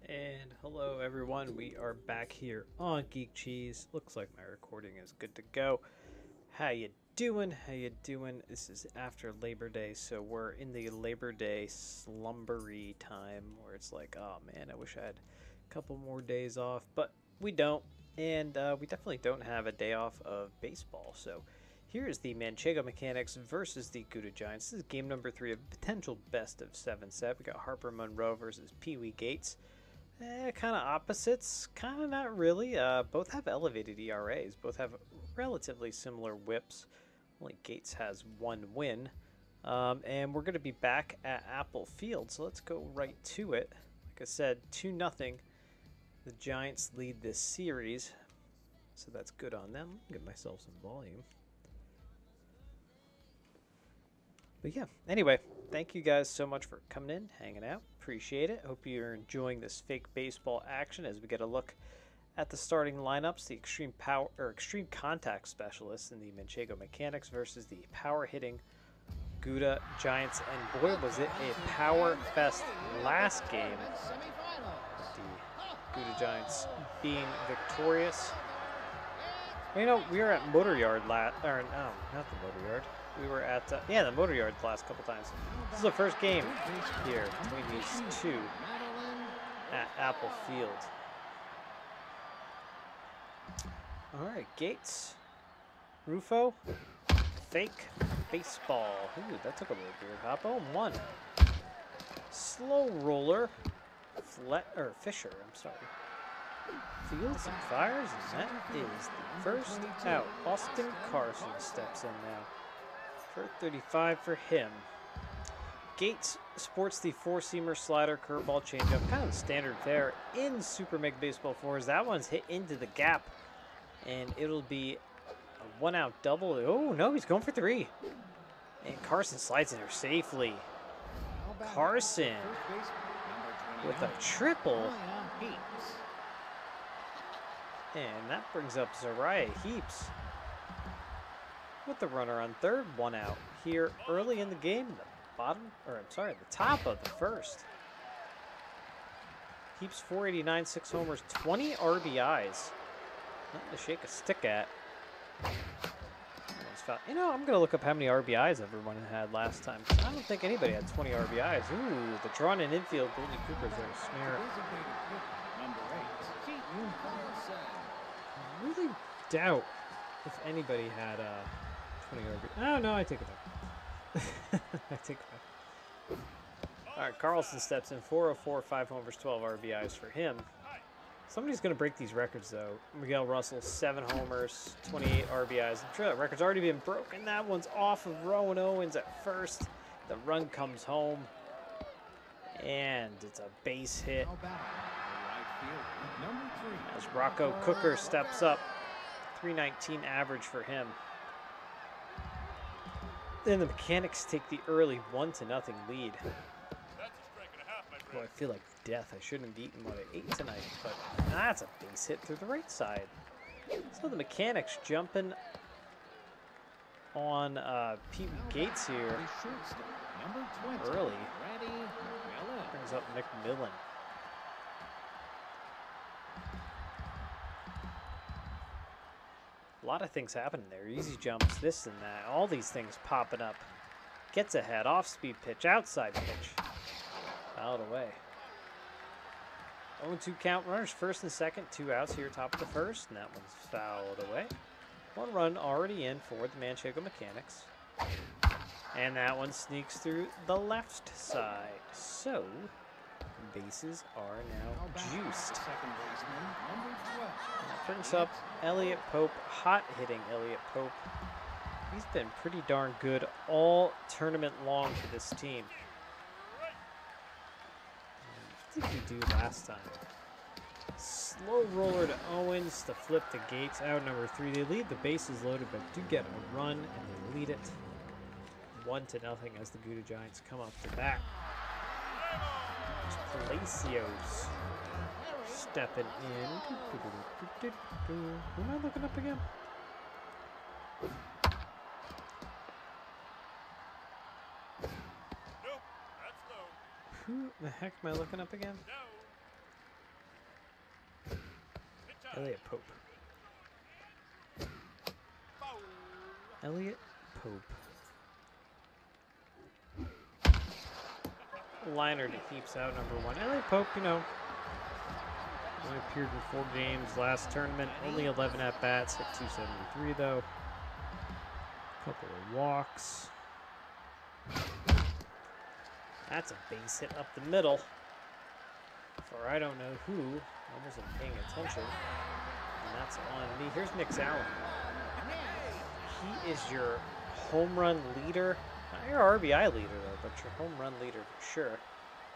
And hello everyone, we are back here on Geek Cheese. Looks like my recording is good to go. How you doing? How you doing? This is after Labor Day, so we're in the Labor Day slumbery time where it's like, oh man, I wish I had a couple more days off, but we don't. And we definitely don't have a day off of baseball, so here is the Manchego Mechanics versus the Gouda Giants. This is game number 3 of potential best of 7 set. We got Harper Monroe versus Pee Wee Gates. Kind of opposites, kind of not really. Both have elevated ERAs. Both have relatively similar whips. Only Gates has 1 win. And we're going to be back at Apple Field, so let's go right to it. Like I said, 2-0. The Giants lead this series, so that's good on them. Get myself some volume. But yeah, anyway, thank you guys so much for coming in, hanging out. Appreciate it. Hope you're enjoying this fake baseball action as we get a look at the starting lineups. The extreme contact specialists in the Manchego Mechanics versus the power hitting Gouda Giants. And boy, was it a power fest last game. The Gouda Giants being victorious. You know, we were at Motor Yard not the Motor Yard. We were at, the Motor Yard the last couple times. This is the first game here between these two at Apple Field. All right, Gates, Rufo, fake baseball. Ooh, that took a little weird hop. 0-1. Slow roller, Fisher, I'm sorry. Fields and fires, and that is the first out. Austin Carson steps in now. For 35 for him. Gates sports the four-seamer slider, curveball, changeup, kind of the standard fare in Super Mega Baseball 4s. That one's hit into the gap, and it'll be a one-out double. Oh, no, he's going for 3. And Carson slides in there safely. Carson with a triple. And that brings up Zariah Heaps with the runner on third, 1 out here early in the game, the top of the first. Heaps 489, 6 homers, 20 RBIs. Nothing to shake a stick at. You know, I'm going to look up how many RBIs everyone had last time. I don't think anybody had 20 RBIs. Ooh, the drawn in infield, Goldie Cooper's there to snare it. I really doubt if anybody had 20 RBIs. Oh, no, I take it back. I take it back. All right, Carlson steps in, 404, 5 homers, 12 RBIs for him. Somebody's going to break these records, though. Miguel Russell, 7 homers, 28 RBIs. I'm sure that record's already been broken. That one's off of Rowan Owens at first. The run comes home, and it's a base hit. As Rocco Cooker steps up, 319 average for him. Then the Mechanics take the early 1-0 lead. Boy, I feel like death. I shouldn't have eaten what I ate tonight, but that's a base hit through the right side. So the Mechanics jumping on Pee Wee Gates here early. Brings up McMillan. A lot of things happening there. Easy jumps, this and that. All these things popping up. Gets ahead, off-speed pitch, outside pitch. Fouled away. 0-2 count, runners first and second, 2 outs here, top of the first, and that one's fouled away. 1 run already in for the Manchego Mechanics. And that one sneaks through the left side. So, bases are now juiced. That brings up Elliot Pope, hot-hitting Elliot Pope. He's been pretty darn good all tournament long for this team. What did he do last time? Slow roller to Owens to flip the Gates out number 3. They leave the bases loaded, but do get a run, and they lead it 1-0 as the Gouda Giants come up to bat. Palacios stepping in. Who am I looking up again? Who the heck am I looking up again? Elliot Pope. Elliot Pope. Liner to heaps out number 1. Elliot Pope, you know, only appeared in 4 games last tournament. Only 11 at-bats. Hit 273, though. Couple of walks. That's a base hit up the middle. For I don't know who. I wasn't paying attention. And that's on me. Here's Nick Allen. He is your home run leader. Not your RBI leader, though, but your home run leader for sure.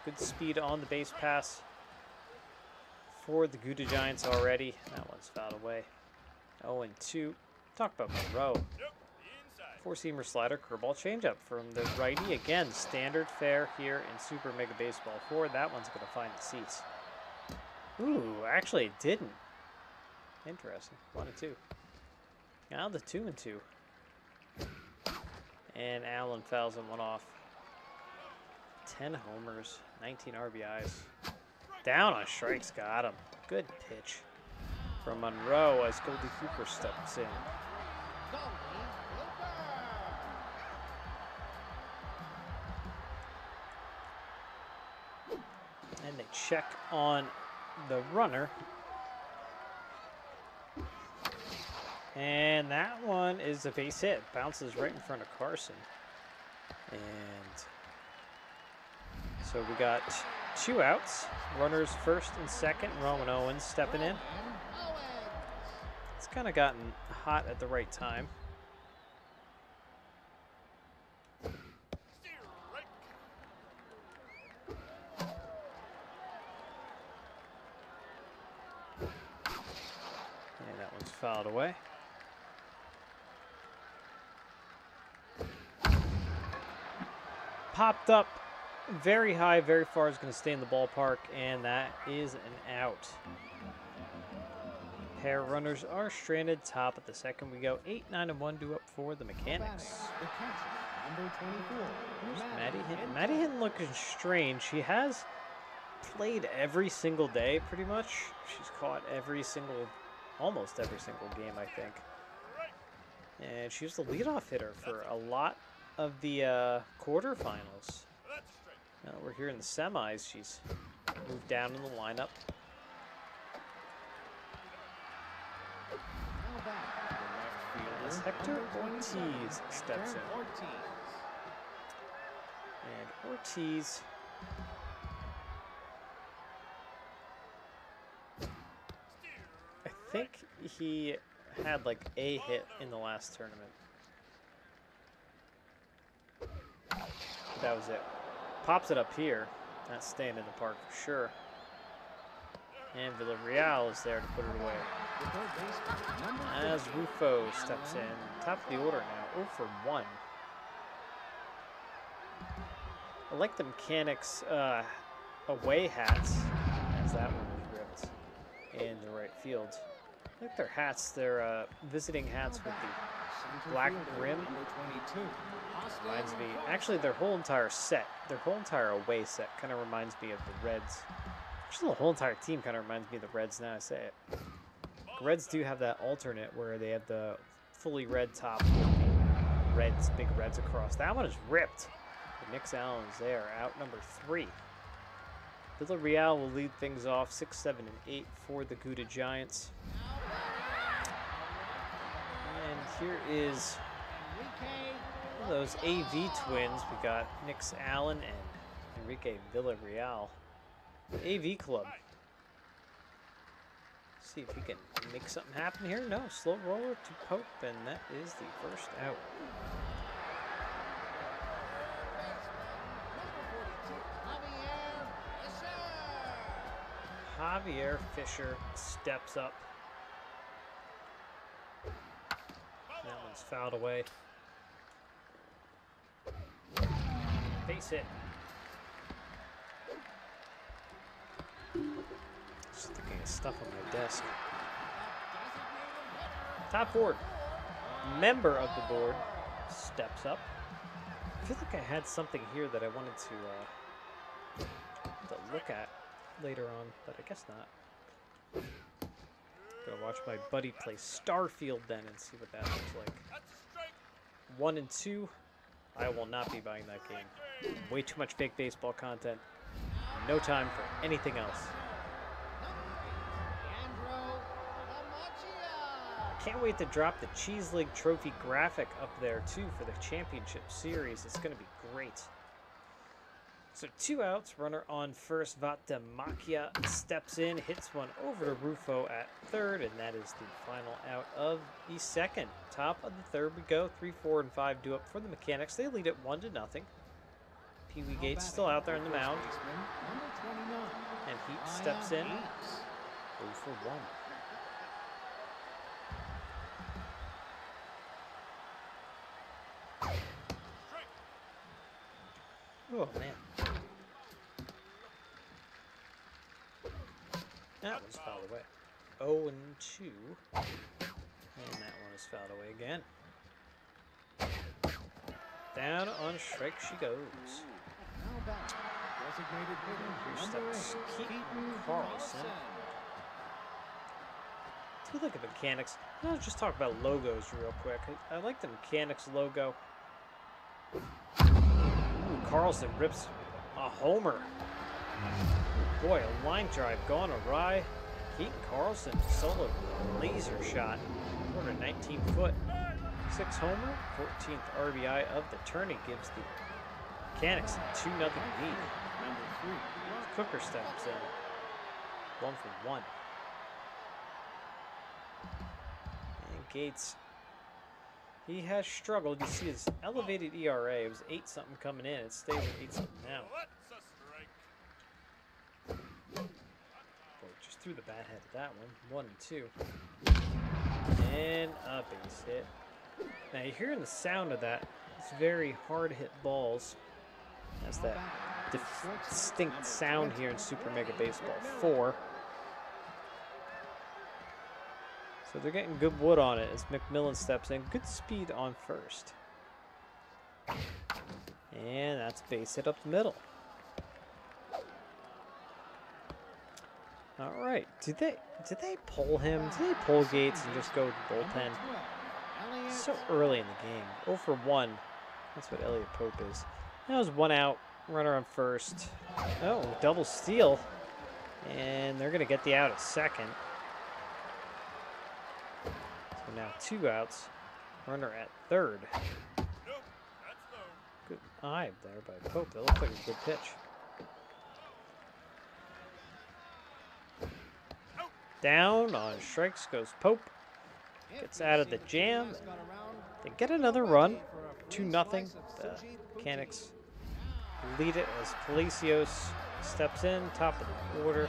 Good speed on the base pass for the Gouda Giants already. That one's fouled away. 0-2. Talk about Monroe. Four-seamer slider, curveball, changeup from the righty. Again, standard fare here in Super Mega Baseball 4. That one's going to find the seats. Ooh, actually it didn't. Interesting. 1-2. Now the 2-2. And Allen fouls him one off. 10 homers, 19 RBIs. Down on strikes, got him. Good pitch from Monroe as Goldie Cooper steps in. And they check on the runner. And that one is a base hit. Bounces right in front of Carson. And so we got 2 outs. Runners first and second. Roman Owens stepping in. It's kind of gotten hot at the right time. And that one's fouled away. Popped up very high, very far, is going to stay in the ballpark, and that is an out. Pair runners are stranded. Top of the second, we go 8-9-1 due up for the Mechanics. Here's Maddie Hinton. Maddie Hinton looking strange. She has played every single day, pretty much. She's caught almost every single game, I think. And she was the leadoff hitter for a lot of the quarterfinals. Now we're here in the semis. She's moved down in the lineup. As Hector Ortiz steps in. And Ortiz I think he had like a hit in the last tournament. That was it. Pops it up here. That's staying in the park for sure. And Villarreal is there to put it away. As Rufo steps in. Top of the order now. 0 for 1. I like the Mechanics away hats. As that one was ripped in the right field. I like their hats. They're visiting hats with the black rim. Reminds me, actually their whole entire set, their whole entire away set kind of reminds me of the Reds. Actually the whole entire team kind of reminds me of the Reds now I say it. The Reds do have that alternate where they have the fully red top with the Reds, big Reds across. That one is ripped. Nick Allen is there, out number 3. Villarreal will lead things off 6, 7, and 8 for the Gouda Giants. And here is one of those AV twins. We got Nick Allen and Enrique Villarreal. AV Club. See if he can make something happen here. No, slow roller to Pope, and that is the first out. Javier Fisher steps up. That one's fouled away. Base hit. Just thinking of stuff on my desk. Top board. Member of the board steps up. I feel like I had something here that I wanted to look at later on, but I guess not. Gonna watch my buddy play Starfield then and see what that looks like. 1 and 2. I will not be buying that game. Way too much fake baseball content. No time for anything else. I can't wait to drop the Cheese League Trophy graphic up there too for the championship series. It's going to be great. So 2 outs, runner on first. Vatamakia steps in, hits one over to Rufo at third, and that is the final out of the second. Top of the third we go. 3, 4, and 5 due up for the Mechanics. They lead it 1-0. Pee Wee Gates still out there on the mound. And Heat steps in. 0 for 1. Oh, man. That one's fouled away. 0 and 2. And that one is fouled away again. Down on strike she goes. Here steps Keaton Carlson. Do you look at Mechanics? Let's just talk about logos real quick. I like the Mechanics logo. Carlson rips a homer. Boy, a line drive gone awry. Keaton Carlson solo laser shot. 19-foot. 6 homer, 14th RBI of the tourney gives the Mechanics a 2-0 lead. Cooker steps in. 1 for 1. And Gates, he has struggled. You see his elevated ERA. It was 8-something coming in. It stays at 8-something now. Boy, just threw the bat head at that one. 1 and 2. And a base hit. Now you're hearing the sound of that. It's very hard hit balls. That's that distinct sound here in Super Mega Baseball 4. So they're getting good wood on it as McMillan steps in. Good speed on first. And that's base hit up the middle. All right. Did they pull him? Did they pull Gates and just go with the bullpen? So early in the game. 0 for 1. That's what Elliot Pope is. That was 1 out. Runner on first. Oh, double steal. And they're going to get the out at second. So now 2 outs. Runner at third. Good eye there by Pope. That looks like a good pitch. Down on strikes goes Pope. Gets out of the jam. They get another run. 2-0. The Mechanics lead it as Palacios steps in, top of the order.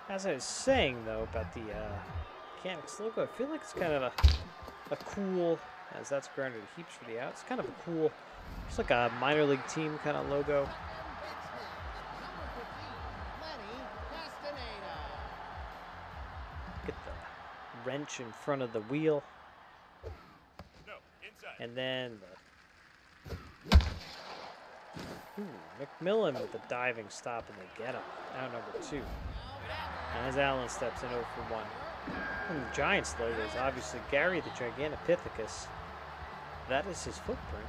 As I was saying, though, about the Mechanics logo, I feel like it's kind of a cool, as that's grounded heaps for the out. It's kind of a cool, it's like a minor league team kind of logo. Get the wrench in front of the wheel. And then McMillan with the diving stop, and they get him. Out number 2. And as Allen steps in 0 for 1. And the Giants logo is obviously Gary the Gigantopithecus. That is his footprint.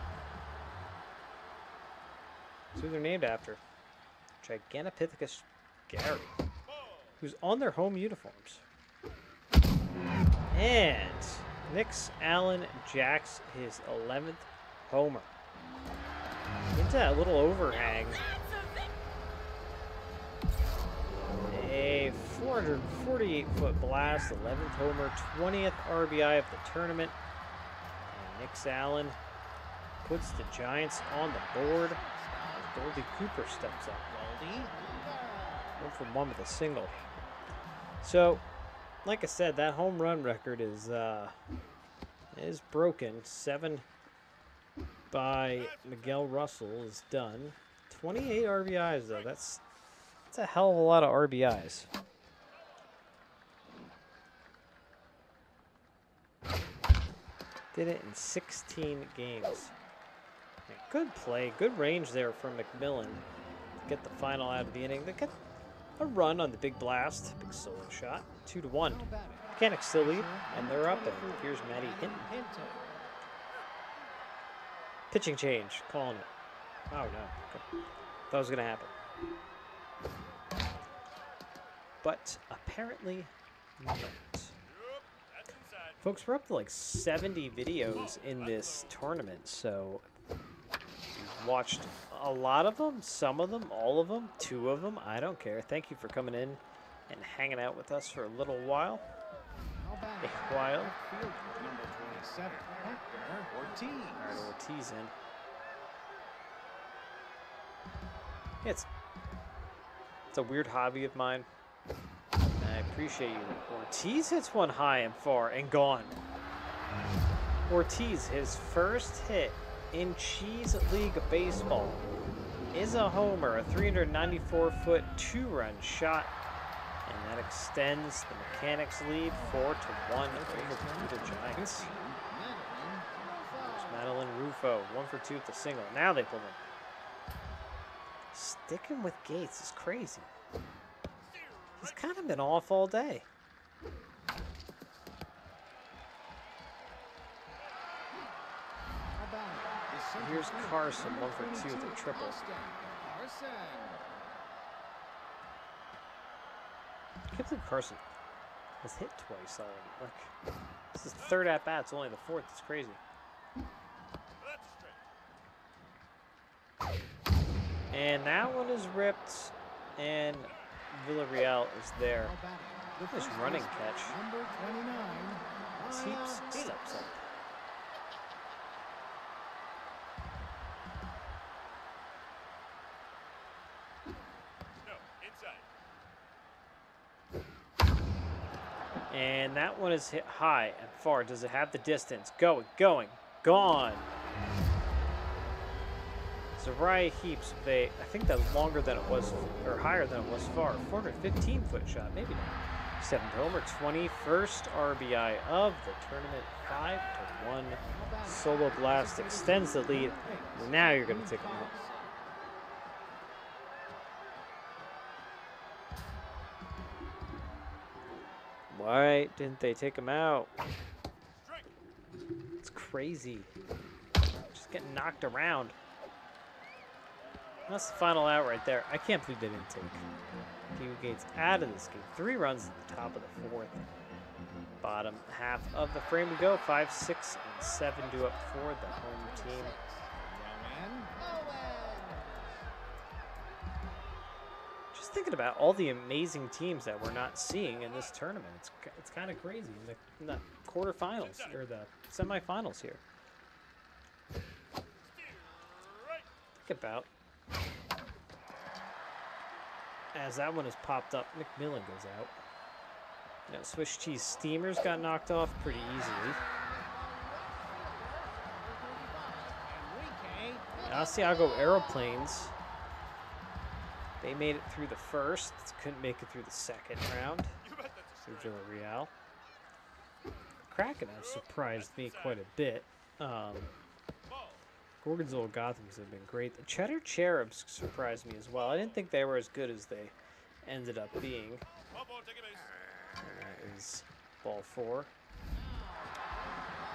That's who they're named after. Gigantopithecus Gary, who's on their home uniforms. And Nix Allen jacks his 11th homer. Into that little overhang. A 448-foot blast, 11th homer, 20th RBI of the tournament. And Nix Allen puts the Giants on the board as Goldie Cooper steps up. 1 for 1 with a single. So, like I said, that home run record is broken. 7 by Miguel Russell is done. 28 RBIs though. That's a hell of a lot of RBIs. Did it in 16 games. Good play, good range there from McMillan to get the final out of the inning. a run on the big blast. Big solo shot. 2-1. Mechanics still lead, and they're up, and here's Matty Hinton. Pitching change. Calling it. Oh, no. Okay. Thought it was going to happen. But apparently not. Folks, we're up to like 70 videos in this tournament, so you've watched a lot of them, some of them, all of them, 2 of them. I don't care. Thank you for coming in and hanging out with us for a little while. Number 27, Ortiz. All right, Ortiz in. Yeah, it's a weird hobby of mine. I appreciate you. Ortiz hits one high and far and gone. Ortiz, his first hit in Cheese League Baseball is a homer, a 394-foot 2-run shot, and that extends the Mechanics lead 4-1 over the Gouda Giants. There's Madeline Rufo, 1 for 2 with the single. Now they pull him. Sticking with Gates is crazy. He's kind of been off all day. Here's Carson, 1 for 2 with a triple. I can't believe Carson has hit twice already. Like, this is the 3rd at-bat, it's only the 4th. It's crazy. And that one is ripped, and Villarreal is there. Nice running catch. Teeps steps up. And that one is hit high and far. Does it have the distance? Going, gone. Zariah Heaps, I think that was longer than it was, or higher than it was far. 415-foot shot, maybe not. 7th homer, 21st RBI of the tournament, 5-1. Solo blast extends the lead. Now you're going to take them out. Why didn't they take him out? It's crazy. Just getting knocked around. That's the final out right there. I can't believe they didn't take Gouda Gates out of this game. 3 runs at the top of the 4th. Bottom half of the frame we go. 5, 6, and 7 do up for the home team. Just thinking about all the amazing teams that we're not seeing in this tournament. It's kind of crazy in the quarterfinals or the semifinals here. Think about, as that one has popped up, McMillan goes out. You know, Swiss cheese steamers got knocked off pretty easily. Asiago aeroplanes. They made it through the first, couldn't make it through the 2nd round. Through Villarreal. Kraken have surprised me quite a bit. Gorgonzola Gothams have been great. The Cheddar Cherubs surprised me as well. I didn't think they were as good as they ended up being. That is ball 4.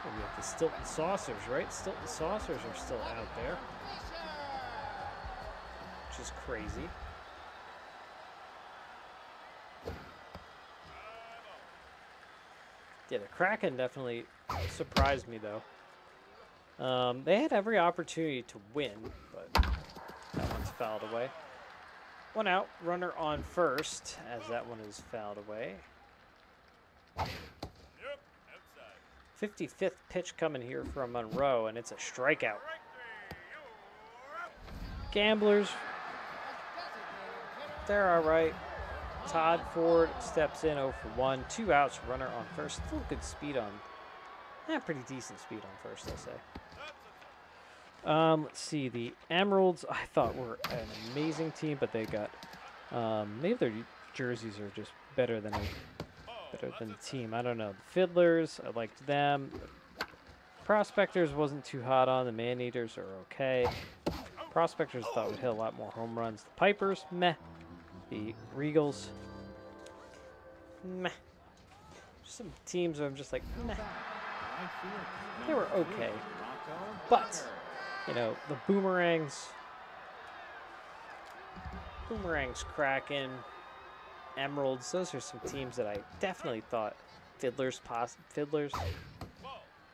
And we have the Stilton Saucers, right? Stilton Saucers are still out there, which is crazy. Yeah, the Kraken definitely surprised me, though. They had every opportunity to win, but that one's fouled away. 1 out, runner on first, as that one is fouled away. 55th pitch coming here from Monroe, and it's a strikeout. Gamblers, they're all right. Todd Ford steps in 0 for 1. 2 outs, runner on first. Still good speed on. Pretty decent speed on first, I'll say. Let's see. The Emeralds, I thought were an amazing team, but they got maybe their jerseys are just better than the team. I don't know. The Fiddlers, I liked them. The Prospectors wasn't too hot on. The Man-Eaters are okay. Prospectors thought would hit a lot more home runs. The Pipers, meh. The Regals. Meh. Some teams where I'm just like, meh. They were okay. But, you know, the Boomerangs, Kraken, Emeralds, those are some teams that I definitely thought, Fiddlers,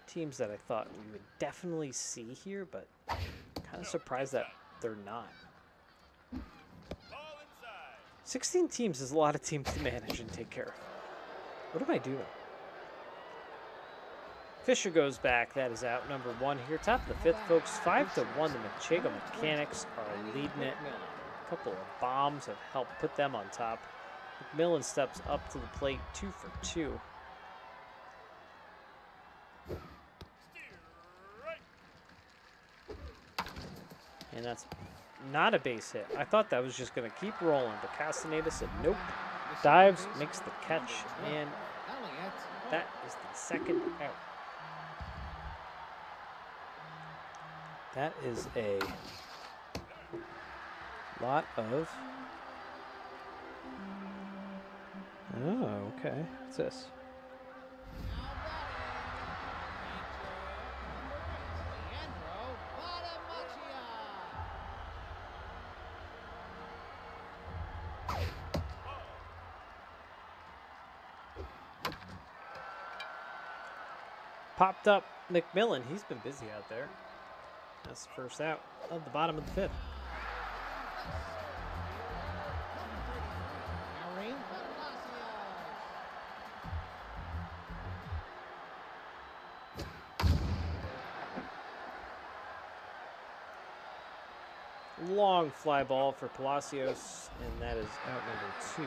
teams that I thought we would definitely see here, but kind of surprised that they're not. 16 teams is a lot of teams to manage and take care of. What am I doing? Fisher goes back. That is out number 1 here. Top of the 5th, folks. 5-1. The Manchego Mechanics are leading it. A couple of bombs have helped put them on top. McMillan steps up to the plate, 2 for 2. And that's not a base hit. I thought that was just going to keep rolling, but Castaneda said nope. Dives, makes the catch, and that is the second out. That is a lot of... Oh, okay. What's this? Popped up McMillan. He's been busy out there. That's the first out of the bottom of the 5th. Long fly ball for Palacios, and that is out number 2.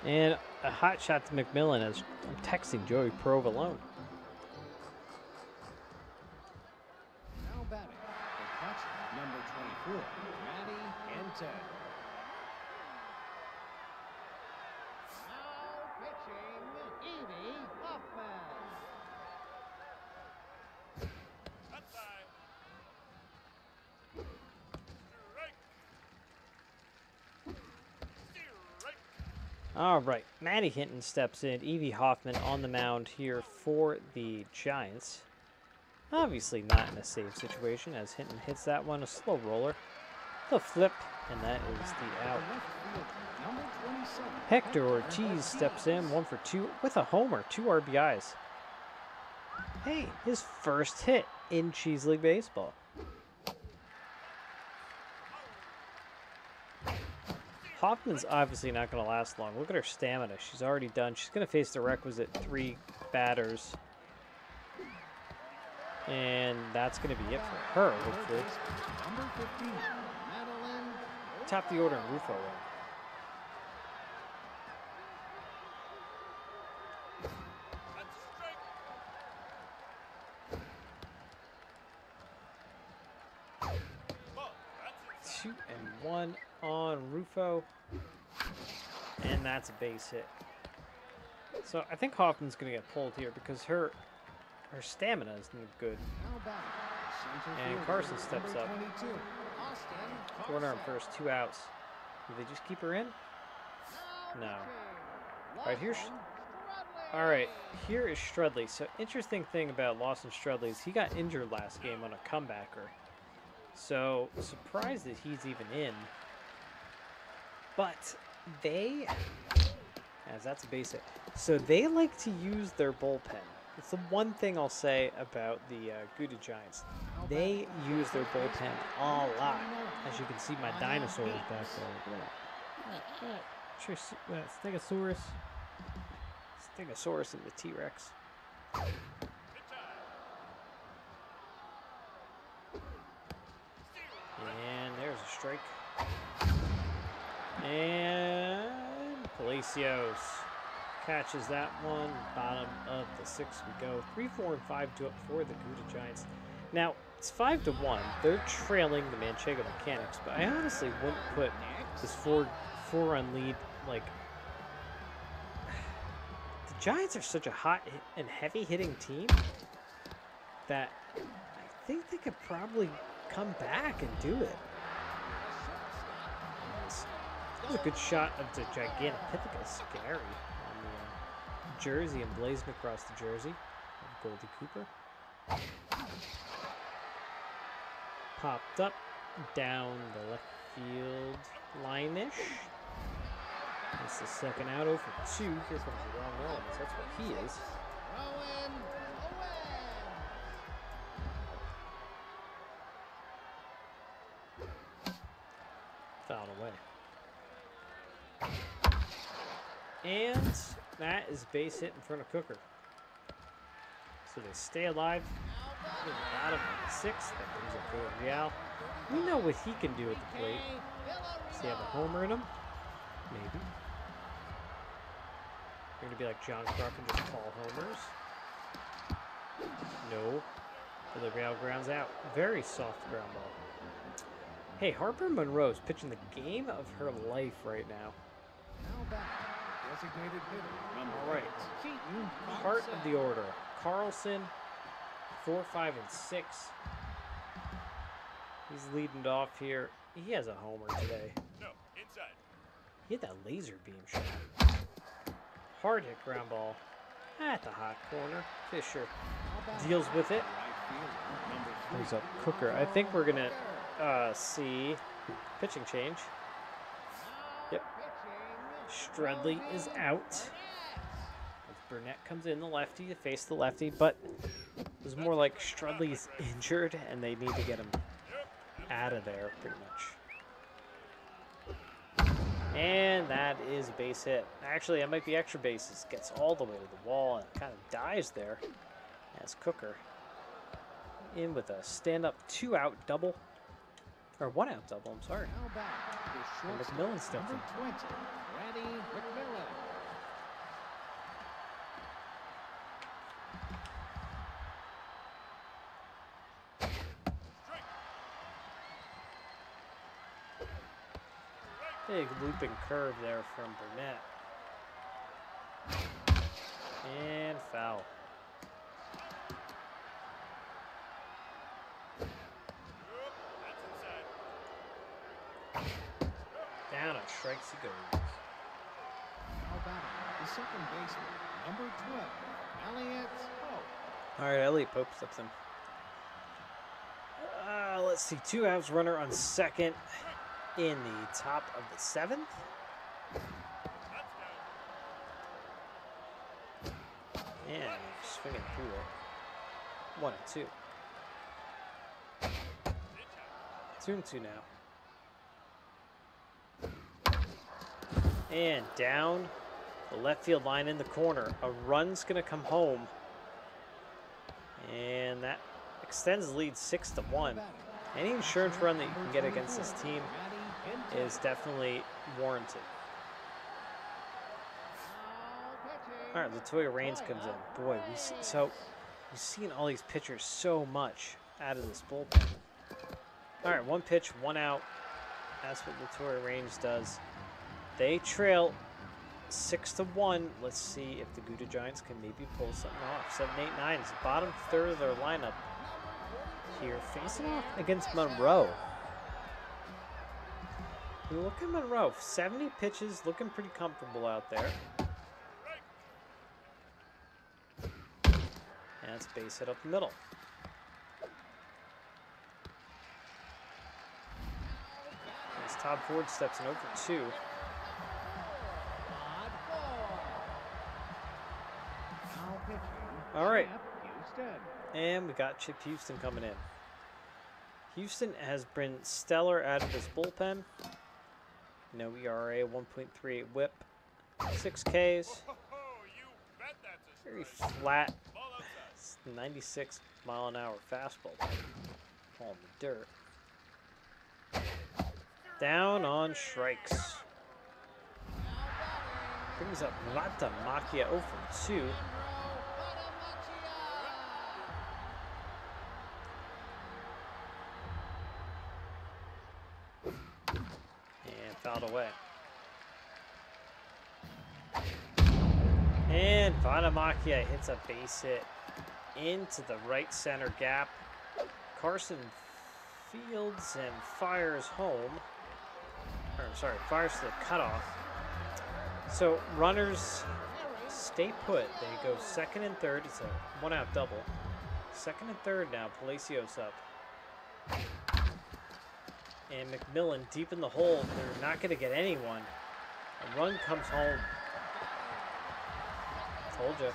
And a hot shot to McMillan as I'm texting Joey Provolone. Now batting, the catcher, number 24, Matty Ente. Now pitching, Evie Hoffman. All right, Matty Hinton steps in. Evie Hoffman on the mound here for the Giants. Obviously not in a safe situation as Hinton hits that one, a slow roller. The flip, and that is the out. Hector Ortiz steps in, 1 for 2 with a homer, 2 RBIs. Hey, his first hit in Cheese League Baseball. Hoffman's obviously not going to last long. Look at her stamina. She's already done. She's going to face the requisite 3 batters. And that's going to be it for her, hopefully. Top of the order in Rufo. Two and 1 on Rufo. And that's a base hit. So I think Hoffman's going to get pulled here because her stamina is no good. And Carson steps up. Corner on first, 2 outs. Do they just keep her in? No. All right, here is Strudley. So interesting thing about Lawson Strudley is he got injured last game on a comebacker. So surprised that he's even in. But they, as that's a base hit. So they like to use their bullpen. It's the one thing I'll say about the Gouda Giants. They use their bullpen a lot. As you can see, my dinosaur is back there. Sure, Stegosaurus. Stegosaurus and the T-Rex. And there's a strike. And Palacios catches that one. Bottom of the 6th we go. 3, 4, and 5 up for the Gouda Giants. Now, it's 5-1. They're trailing the Manchego Mechanics, but I honestly wouldn't put this 4 4-run lead. Like, the Giants are such a and heavy hitting team that I think they could probably come back and do it. This is a good shot of the Gigantopithecus, Gary, on the jersey, emblazoned across the jersey of Goldie Cooper. Popped up, down the left field line-ish. That's the second out, 0 for 2. Here comes the wrong Owens. That's what he is. Fouled away. And that is base hit in front of Cooker. So they stay alive. In the bottom of the 6th. That brings up Villarreal. We know what he can do at the plate. Does he have a homer in him? Maybe. You're going to be like John Kruk and just call homers? No. Villarreal grounds out. Very soft ground ball. Hey, Harper Monroe's pitching the game of her life right now. All right. Heart of the order. Carlson, 4, 5, and 6. He's leading it off here. He has a homer today. No, inside. He hit that laser beam shot. Hard hit ground ball at the hot corner. Fisher deals with it. Brings up Cooker. I think we're going to see pitching change. Yep. Strudley is out. Burnett comes in, the lefty, to face the lefty, but it was more like Strudley's injured and they need to get him out of there pretty much. And that is a base hit. Actually, that might be extra bases. Gets all the way to the wall and kind of dies there as Cooker in with a stand-up 2-out double. Or 1-out double, I'm sorry. And McMillan steps in. Big looping curve there from Burnett. And foul. Down on strikes he goes. How about the second baseman, number 12, Elliott Pope. All right, Elliott Pope steps in. Let's see, 2 outs, runner on second in the top of the 7th. And swinging through it. 1 and 2. 2 and 2 now. And down the left field line in the corner. A run's going to come home. And that extends the lead 6-1. Any insurance run that you can get against this team is definitely warranted. All right, Latoya Raines comes in. Boy, we've seen all these pitchers so much out of this bullpen. All right, 1 pitch, 1 out. That's what Latoya Raines does. They trail 6-1. Let's see if the Gouda Giants can maybe pull something off. 7, 8, 9 is the bottom third of their lineup here, facing off against Monroe. Look at Monroe, 70 pitches, looking pretty comfortable out there. And that's base hit up the middle. As Todd Ford steps in 0 for 2. All right, and we got Chip Houston coming in. Houston has been stellar out of this bullpen. No ERA, 1.38 whip, 6 Ks. Very flat, 96 mile an hour fastball. All in the dirt. Down on strikes. Brings up Mata Makia 0 for 2. Fouled away. And Vanamakia hits a base hit into the right center gap. Carson fields and fires home. Or, sorry, fires to the cutoff. So runners stay put. They go second and third. It's a one-out double. Second and third now. Palacios up. And McMillan deep in the hole. They're not going to get anyone. A run comes home. Told you.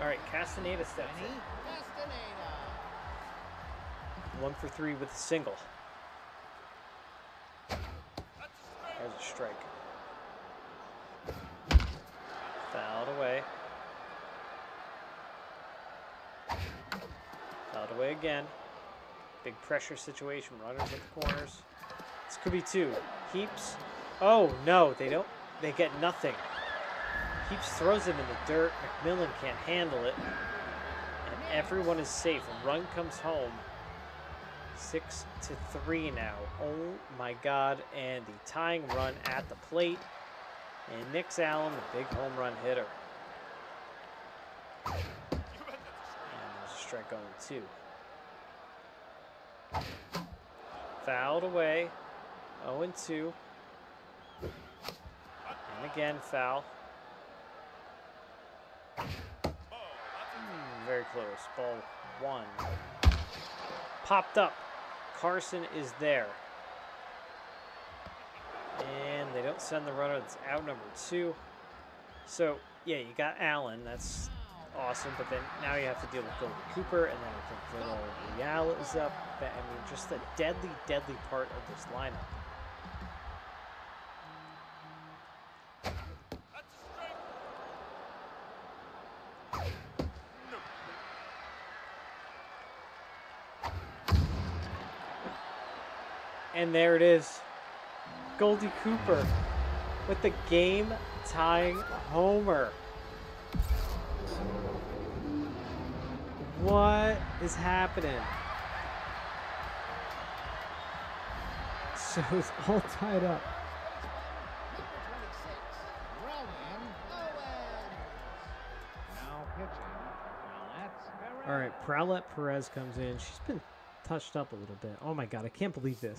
All right, Castaneda steps in. 1 for 3 with a single. There's a strike. Fouled away. Fouled away again. Big pressure situation. Runners at the corners. This could be 2. Heaps. Oh, no, they don't. They get nothing. Heaps throws him in the dirt. McMillan can't handle it. And everyone is safe. A run comes home. 6-3 now. Oh my God. And the tying run at the plate. And Nick Allen, the big home run hitter. And there's a strike on 2. Fouled away. 0-2. And again, foul. Very close. Ball 1. Popped up. Carson is there. And they don't send the runner. That's out number 2. So, yeah, you got Allen. That's awesome. But then now you have to deal with Gouda Cooper. And then I think Vidal Real is up. I mean, just a deadly, deadly part of this lineup. And there it is. Goldie Cooper with the game-tying homer. What is happening? So it's all tied up. All right, Prowlette Perez comes in. She's been touched up a little bit. Oh my God, I can't believe this.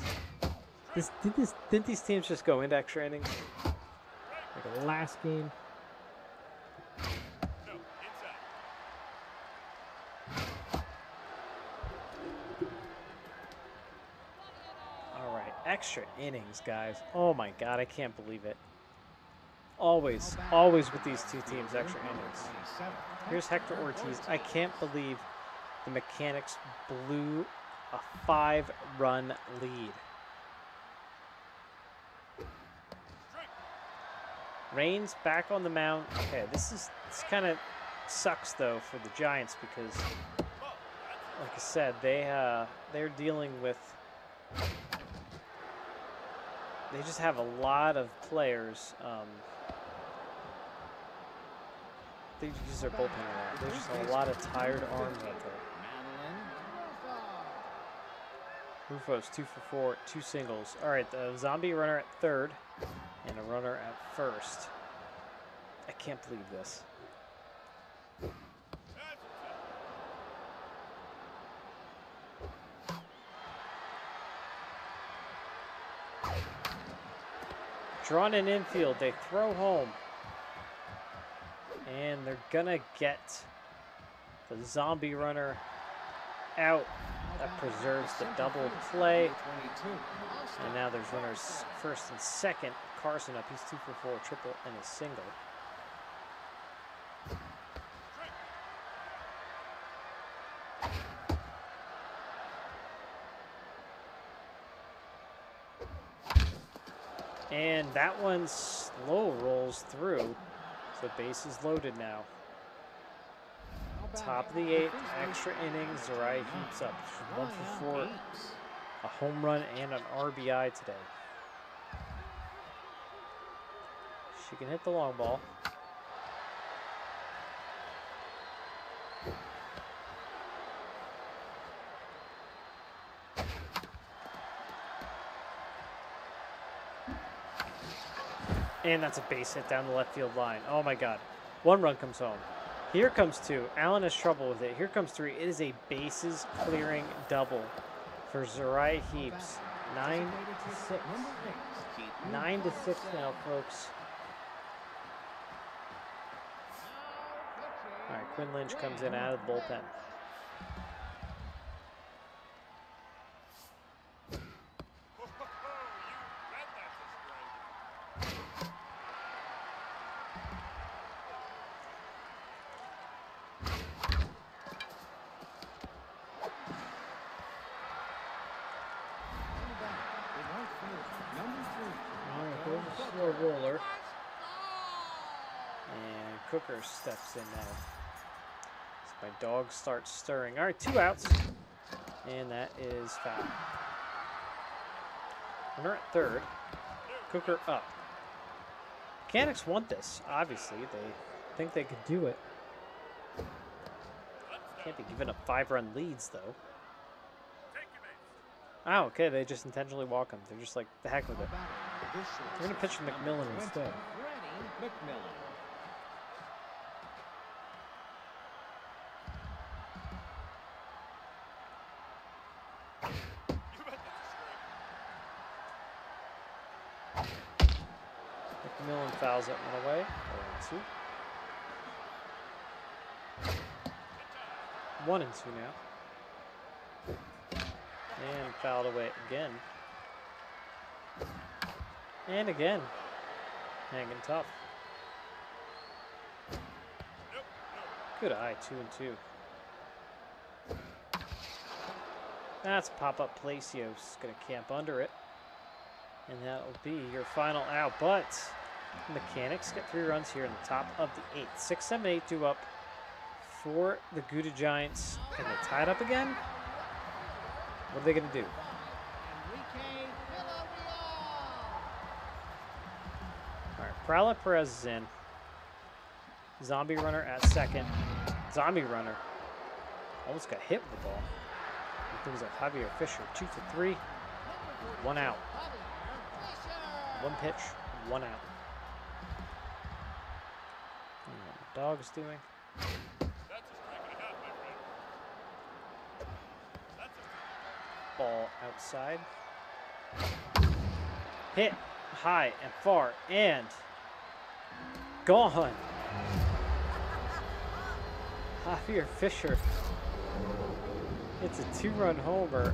Didn't these teams just go into extra innings? Like the last game. All right, extra innings, guys. Oh my God, I can't believe it. Always with these two teams, extra innings. Here's Hector Ortiz. I can't believe the Mechanics blew a 5-run lead. Rain's back on the mound. Okay, this kind of sucks though for the Giants because, like I said, they're dealing with. They just have a lot of players. They use their bullpen a lot. There's just a lot of tired arms out there. Rufos 2 for 4, 2 singles. All right, the zombie runner at third and a runner at first. I can't believe this. Drawn in infield, they throw home. And they're gonna get the zombie runner out. That preserves the double play. And now there's runners first and second. Carson up, he's 2 for 4, triple and a single. And that one slow rolls through. So base is loaded now. Top of the 8th, extra innings. Zariah Heaps up 1 for 4, a home run and an RBI today. She can hit the long ball. And that's a base hit down the left field line. Oh my God. 1 run comes home. Here comes 2. Allen has trouble with it. Here comes 3. It is a bases clearing double for Zariah Heaps. 9 to 6. 9 to 6 now, folks. All right, Quinn Lynch comes in out of the bullpen. Slow roller. And Cooker steps in now. So my dog starts stirring. All right, 2 outs. And that is foul. Runner at third. Cooker up. Mechanics want this, obviously. They think they could do it. Can't be giving up 5-run leads, though. Oh, okay, they just intentionally walk him. They're just like, the heck with it. They're going to pitch to McMillan instead. McMillan fouls that one away. 0-2. 1-2 now. And fouled away again. And again. Hanging tough. Good eye, 2-2. That's pop-up Palacios. Going to camp under it. And that will be your final out. But Mechanics get 3 runs here in the top of the 8th. 6, 7, 8 due up for the Gouda Giants. And they tie it up again? What are they going to do? All right, Prala Perez is in. Zombie runner at second. Zombie runner almost got hit with the ball. He brings up Javier Fisher. 2 for 3. 1 out. 1 pitch, 1 out. What the dog's doing. Ball outside. Hit high and far and gone. Javier Fisher. It's a 2-run homer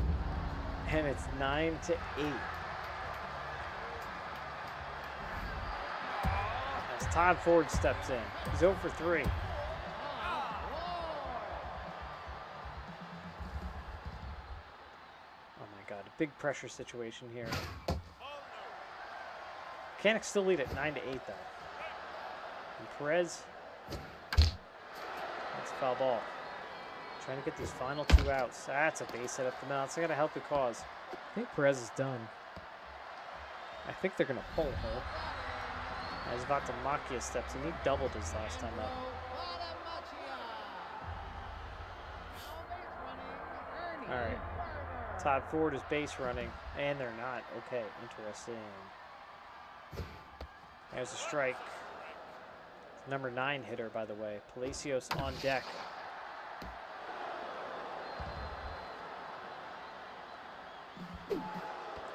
and it's 9-8. As Todd Ford steps in. He's 0 for 3. Big pressure situation here. Mechanics still lead at 9-8 though. And Perez, that's a foul ball. Trying to get these final 2 outs. That's a base hit up the middle. It's not going to help the cause. I think Perez is done. I think they're going to pull her. As Vatamakia steps in. He doubled his last time up. All right. Todd Ford is base running, and they're not. Okay, interesting. There's a strike. Number 9 hitter, by the way. Palacios on deck.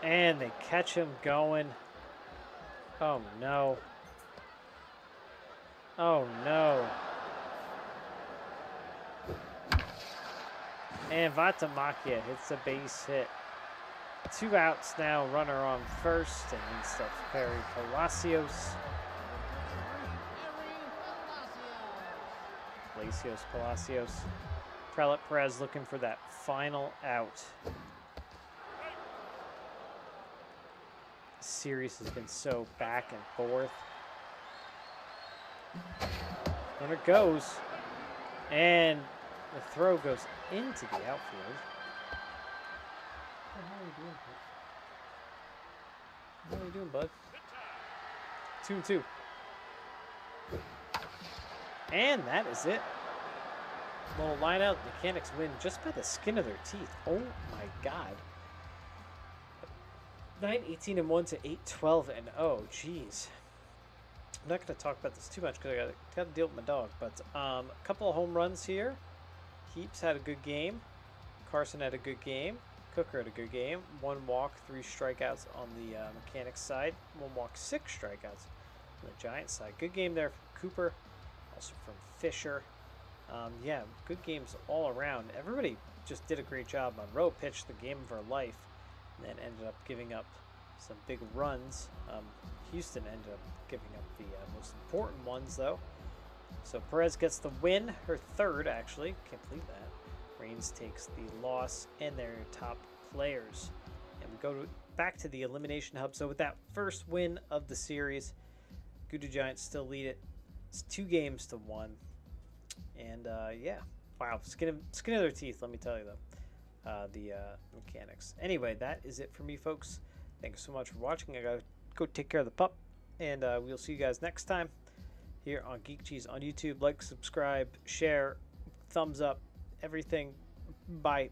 And they catch him going. Oh, no. Oh, no. And Vatamakia hits a base hit. 2 outs now, runner on first, and instead Perry Palacios. Palacios. Prelate Perez looking for that final out. The series has been so back and forth. Runner goes, and the throw goes into the outfield. What the hell are you doing, bud? 2-2. And that is it. Little line out. Mechanics win just by the skin of their teeth. Oh my God. 9-18-1 to 8-12-0. Jeez. I'm not going to talk about this too much because I got to deal with my dog. But a couple of home runs here. Heaps had a good game. Carson had a good game. Cooker had a good game. 1 walk, 3 strikeouts on the Mechanics side. 1 walk, 6 strikeouts on the Giants side. Good game there from Cooper. Also from Fisher. Yeah, good games all around. Everybody just did a great job. Monroe pitched the game of her life and then ended up giving up some big runs. Houston ended up giving up the most important ones, though. So Perez gets the win, her third, actually. Can't believe that. Reigns takes the loss, and they're top players. And we go back to the Elimination Hub. So with that first win of the series, Gouda Giants still lead it. It's 2-1. And, yeah. Wow, skin of their teeth, let me tell you, though. The Mechanics. Anyway, that is it for me, folks. Thanks so much for watching. I gotta go take care of the pup. And we'll see you guys next time here on Geek Cheese on YouTube. Like, subscribe, share, thumbs up, everything. Bye.